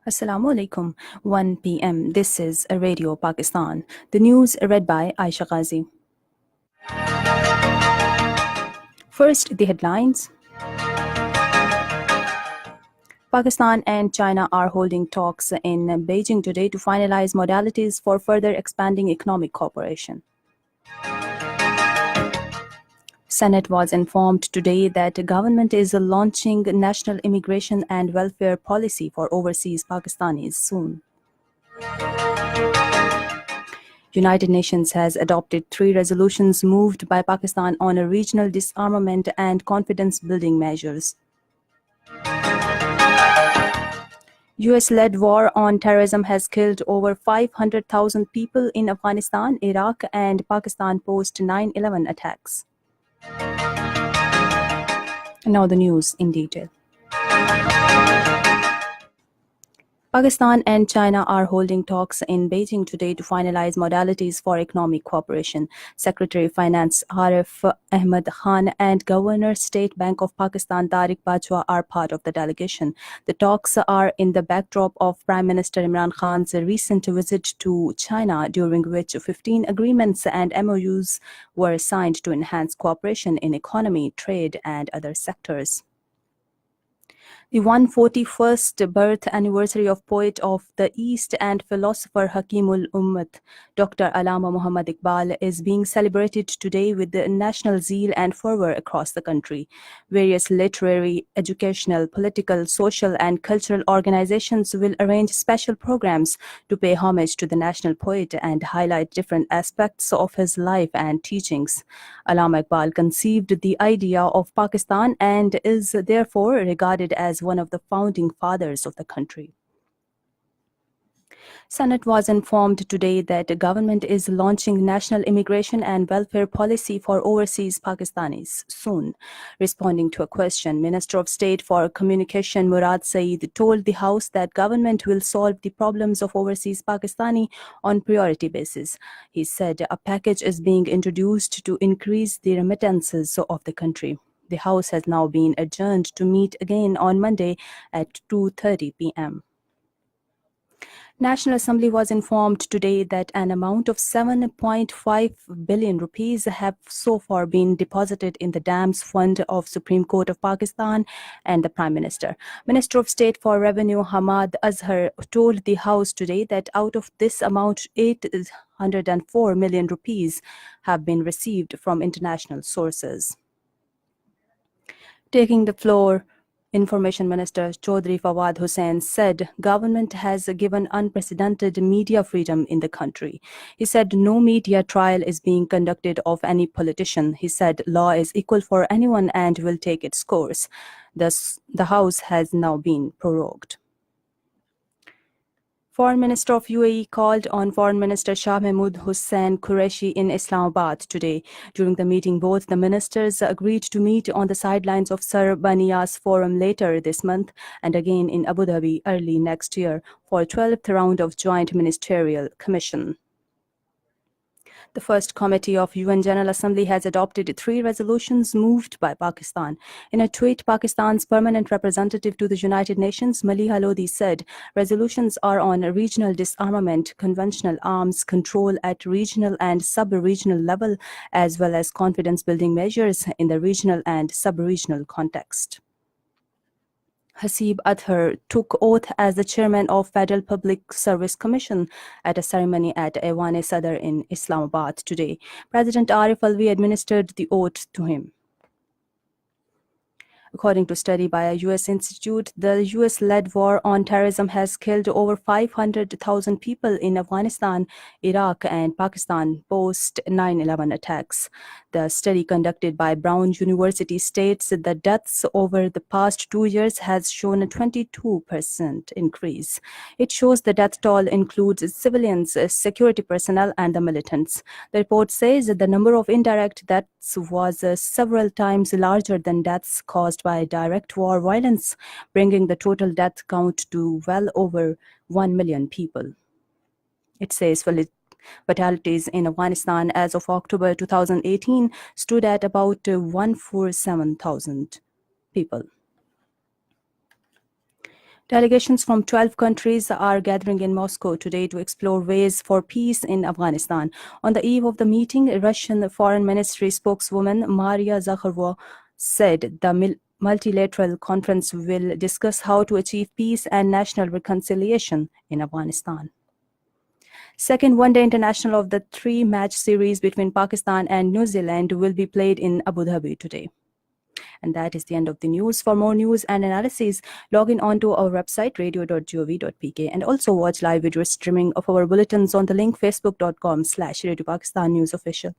Assalamu alaikum. 1 p.m. This is Radio Pakistan. The news read by Aisha Ghazi. First, the headlines. Pakistan and China are holding talks in Beijing today to finalize modalities for further expanding economic cooperation. Senate was informed today that the government is launching national immigration and welfare policy for overseas Pakistanis soon. United Nations has adopted 3 resolutions moved by Pakistan on a regional disarmament and confidence-building measures. US-led war on terrorism has killed over 500,000 people in Afghanistan, Iraq, and Pakistan post 9/11 attacks. Now the news in detail. Pakistan and China are holding talks in Beijing today to finalize modalities for economic cooperation. Secretary of Finance Arif Ahmed Khan and Governor State Bank of Pakistan Tariq Bajwa are part of the delegation. The talks are in the backdrop of Prime Minister Imran Khan's recent visit to China, during which 15 agreements and MOUs were signed to enhance cooperation in economy, trade, and other sectors. The 141st birth anniversary of poet of the East and philosopher Hakimul Ummat, Dr. Allama Muhammad Iqbal, is being celebrated today with the national zeal and fervor across the country. Various literary, educational, political, social, and cultural organizations will arrange special programs to pay homage to the national poet and highlight different aspects of his life and teachings. Allama Iqbal conceived the idea of Pakistan and is therefore regarded as one of the founding fathers of the country. Senate was informed today that the government is launching national immigration and welfare policy for overseas Pakistanis soon. Responding to a question, Minister of State for Communication Murad Saeed told the House that government will solve the problems of overseas Pakistani on priority basis. He said a package is being introduced to increase the remittances of the country. The House has now been adjourned to meet again on Monday at 2:30 p.m. National Assembly was informed today that an amount of 7.5 billion rupees have so far been deposited in the Dams Fund of Supreme Court of Pakistan and the Prime Minister. Minister of State for Revenue Hamad Azhar told the House today that out of this amount, 804 million rupees have been received from international sources. Taking the floor, Information Minister Chaudhry Fawad Hussain said government has given unprecedented media freedom in the country. He said no media trial is being conducted of any politician. He said law is equal for anyone and will take its course. Thus, the House has now been prorogued. Foreign Minister of UAE called on Foreign Minister Shah Mahmood Hussain Qureshi in Islamabad today. During the meeting, both the ministers agreed to meet on the sidelines of Sir Banias Forum later this month and again in Abu Dhabi early next year for a 12th round of Joint Ministerial Commission. The first committee of UN General Assembly has adopted 3 resolutions moved by Pakistan. In a tweet, Pakistan's permanent representative to the United Nations, Maliha Lodi, said resolutions are on regional disarmament, conventional arms control at regional and sub-regional level, as well as confidence-building measures in the regional and sub-regional context. Hasib Athar took oath as the chairman of Federal Public Service Commission at a ceremony at Aiwan-e-Sadr in Islamabad today. President Arif Alvi administered the oath to him. According to a study by a U.S. institute, the U.S.-led war on terrorism has killed over 500,000 people in Afghanistan, Iraq, and Pakistan post 9/11 attacks. The study conducted by Brown University states that the deaths over the past 2 years has shown a 22% increase. It shows the death toll includes civilians, security personnel, and the militants. The report says that the number of indirect deaths was several times larger than deaths caused by direct war violence, bringing the total death count to well over 1 million people. It says fatalities in Afghanistan as of October 2018 stood at about 147,000 people. Delegations from 12 countries are gathering in Moscow today to explore ways for peace in Afghanistan. On the eve of the meeting, Russian Foreign Ministry spokeswoman Maria Zakharova said the multilateral conference will discuss how to achieve peace and national reconciliation in Afghanistan. Second one-day international of the three-match series between Pakistan and New Zealand will be played in Abu Dhabi today. And that is the end of the news. For more news and analysis, log in onto our website radio.gov.pk and also watch live video streaming of our bulletins on the link facebook.com/Radio Pakistan News Official.